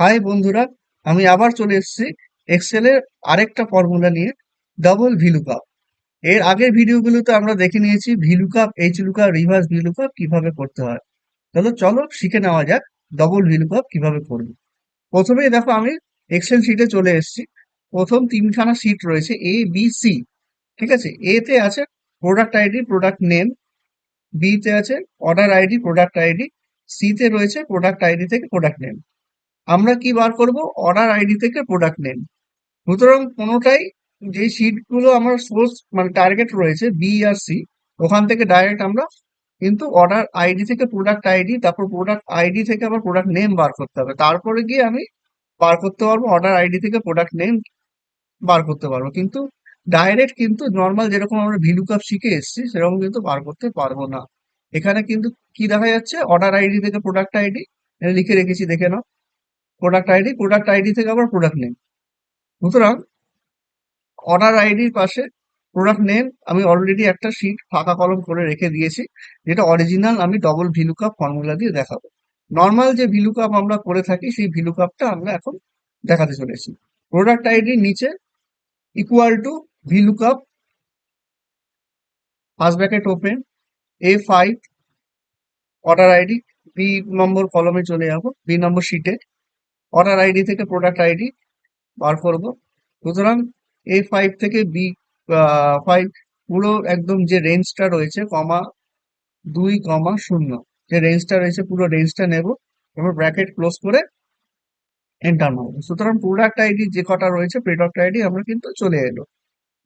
High বন্ধুরা, আমি আবার চলে এসেছি এক্সেলের আরেকটা ফর্মুলা নিয়ে, ডবল ভিলুকাপ। এর আগের ভিডিওগুলোতে আমরা দেখে নিয়েছি VLOOKUP, HLOOKUP, reverse VLOOKUP কিভাবে করতে হয়। তাহলে চলো শিখে নেওয়া যাক ডবল ভিলুকাপ কিভাবে করবো। প্রথমেই দেখো আমি এক্সেল শিটে চলে এসেছি। প্রথম তিনখানা শিট রয়েছে, এ বি সি। ঠিক আছে, এ তে আছে product ID, product name. B তে আছে order ID, product ID. C তে রয়েছে প্রোডাক্ট আইডি থেকে প্রোডাক্ট নেম। আমরা কি বার করব? অর্ডার আইডি থেকে প্রোডাক্ট নেম। সুতরাং কোনোটাই, যে শিট গুলো আমার সোর্স মানে টার্গেট রয়েছে বি আর সি, ওখান থেকে ডাইরেক্ট আমরা কিন্তু অর্ডার আইডি থেকে প্রোডাক্ট আইডি, তারপর প্রোডাক্ট আইডি থেকে আবার প্রোডাক্ট নেম বার করতে হবে, তারপরে গিয়ে আমি বার করতে পারবো অর্ডার আইডি থেকে প্রোডাক্ট নেম বার করতে পারবো। কিন্তু ডাইরেক্ট কিন্তু নর্মাল যেরকম আমরা ভিলুকাপ শিখে এসেছি সেরকম কিন্তু বার করতে পারবো না। এখানে কিন্তু কি দেখা যাচ্ছে, অর্ডার আইডি থেকে প্রোডাক্ট আইডি লিখে রেখেছি, দেখে নাও। প্রোডাক্ট আইডি থেকে আবার প্রোডাক্ট নেম। সুতরাং অর্ডার আইডির পাশে প্রোডাক্ট নেম আমি অলরেডি একটা শিট ফাঁকা কলম করে রেখে দিয়েছি, যেটা অরিজিনাল আমি ডবল ভিলুকাপ ফর্মুলা দিয়ে দেখাবো। নর্মাল যে ভিলুকাপ আমরা করে থাকি সেই ভিলুকাপটা আমরা এখন দেখাতে চলেছি। প্রোডাক্ট আইডির নিচে equal to vlookup, first bracket open, A5 order ID. B number কলমে চলে যাবো, বি নম্বর শিটে অর্ডার আইডি থেকে প্রোডাক্ট আইডি বার করব। সুতরাং A5 থেকে B5 পুরো একদম যে রেঞ্জটা রয়েছে, কমা 2, 0, যে রেঞ্জটা রয়েছে পুরো রেঞ্জটা নেব, এবার ব্র্যাকেট ক্লোজ করে এন্টার মারবো। সুতরাং প্রোডাক্ট আইডি যে কটা রয়েছে, প্রোডাক্ট আইডি আমরা কিন্তু চলে এলো।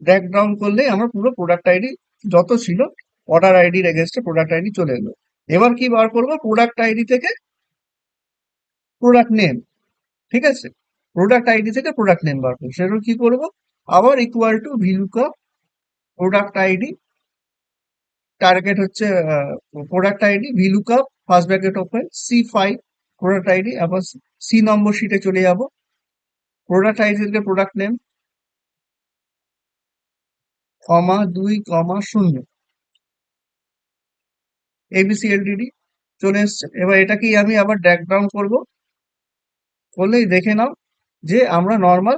ড্র্যাগ ডাউন করলেই আমরা পুরো প্রোডাক্ট আইডি যত ছিল অর্ডার আইডির এগেনস্টে প্রোডাক্ট আইডি চলে এলো। এবার কি বার করবো? প্রোডাক্ট আইডি থেকে প্রোডাক্ট নেম। ঠিক আছে, প্রোডাক্ট আইডি থেকে প্রোডাক্ট নেম বার করবো। সেটা কি করবো? আবার equal to vlookup, product ID, target হচ্ছে product ID, vlookup first bracket open C5 product ID. আবার সি নম্বর শিটে চলে যাব, প্রোডাক্ট আইডি থেকে প্রোডাক্ট নেম, কমা 2, 0, ABCLDD চলে এসছে। এবার এটাকেই আমি আবার ড্র্যাগ ডাউন করবো, করলেই দেখে নাও যে আমরা নর্মাল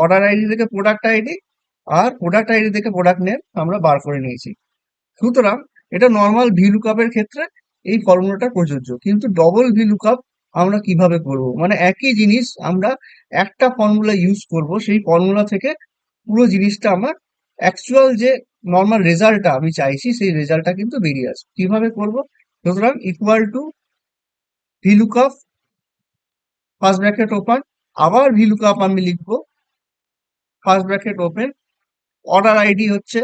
অর্ডার আইডি থেকে প্রোডাক্ট আইডি আর প্রোডাক্ট আইডি থেকে প্রোডাক্ট নেম আমরা বার করে নিয়েছি। সুতরাং এটা নর্মাল ভিলুকাপের ক্ষেত্রে এই ফর্মুলাটা প্রযোজ্য, কিন্তু ডবল ভিলুকাপ আমরা কিভাবে করব? মানে একই জিনিস আমরা একটা ফর্মুলা ইউজ করব, সেই ফর্মুলা থেকে পুরো জিনিসটা আমার অ্যাকচুয়াল যে নর্মাল রেজাল্টটা আমি চাইছি সেই রেজাল্টটা কিন্তু বেরিয়ে আসবে। কিভাবে করব? সুতরাং equal to vlookup, first bracket open, আবার ভিলুকাপ আমি লিখবো, first bracket open, order ID হচ্ছে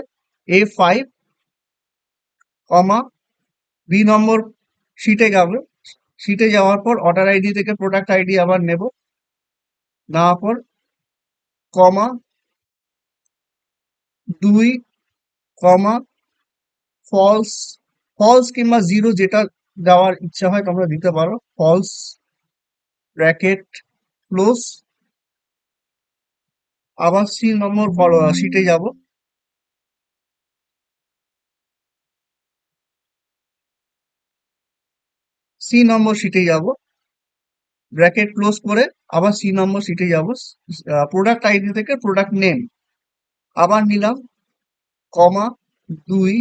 A5, কমা বি নম্বর শিটে যাবে, শিটে যাওয়ার পর অর্ডার আইডি থেকে প্রোডাক্ট আইডি আবার নেব, নেওয়ার পর কমা 2, ফলস, ফলস কিংবা জিরো যেটা দেওয়ার ইচ্ছা হয় তোমরা দিতে পারো, ফলস ব্র্যাকেট ক্লোজ। আবার সি নম্বর শিটে যাব, সি নম্বর শিটে যাব, ব্র্যাকেট ক্লোজ করে আবার সি নম্বর শিটে যাব, প্রোডাক্ট আইডি থেকে প্রোডাক্ট নেম আবার নিলাম, কমা 2,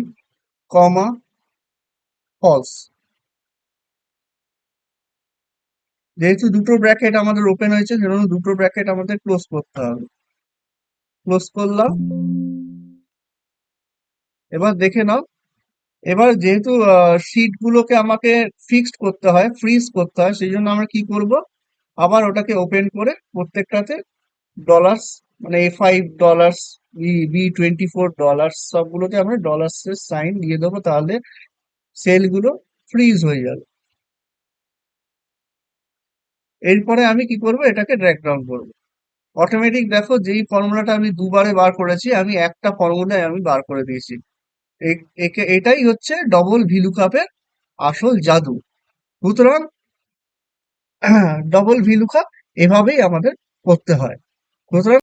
ফলস। যেহেতু দুটো ব্র্যাকেট আমাদের ওপেন হয়েছে সেজন্য দুটো ব্র্যাকেট আমাদের ক্লোজ করতে হবে। ক্লোজ করলাম। এবার দেখে নাও, এবার যেহেতু শিট গুলোকে আমাকে ফিক্সড করতে হয়, ফ্রিজ করতে হয়, সেই জন্য আমরা কি করব, আবার ওটাকে ওপেন করে প্রত্যেকটাতে ডলার্স, মানে $5, B24 সবগুলোতে আমরা ডলার্স এর সাইন দিয়ে দেবো, তাহলে সেল গুলো ফ্রিজ হয়ে যাবে। এরপরে আমি কি করব, এটাকে ড্র্যাগ ডাউন করব। অটোমেটিক দেখো, যেই ফর্মুলাটা আমি দুবারে বার করেছি আমি একটা ফর্মুলায় আমি বার করে দিয়েছি। এটাই হচ্ছে ডবল ভিলুকাপের আসল জাদু। সুতরাং ডবল ভিলুকাপ এভাবেই আমাদের করতে হয়। সুতরাং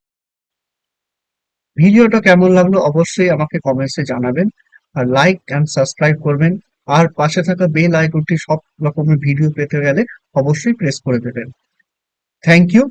ভিডিওটা কেমন লাগলো অবশ্যই আমাকে কমেন্টসে জানাবেন, আর লাইক অ্যান্ড সাবস্ক্রাইব করবেন, আর পাশে থাকা বেল আইকনটি সব রকমের ভিডিও পেতে গেলে অবশ্যই প্রেস করে দেবেন। Thank you.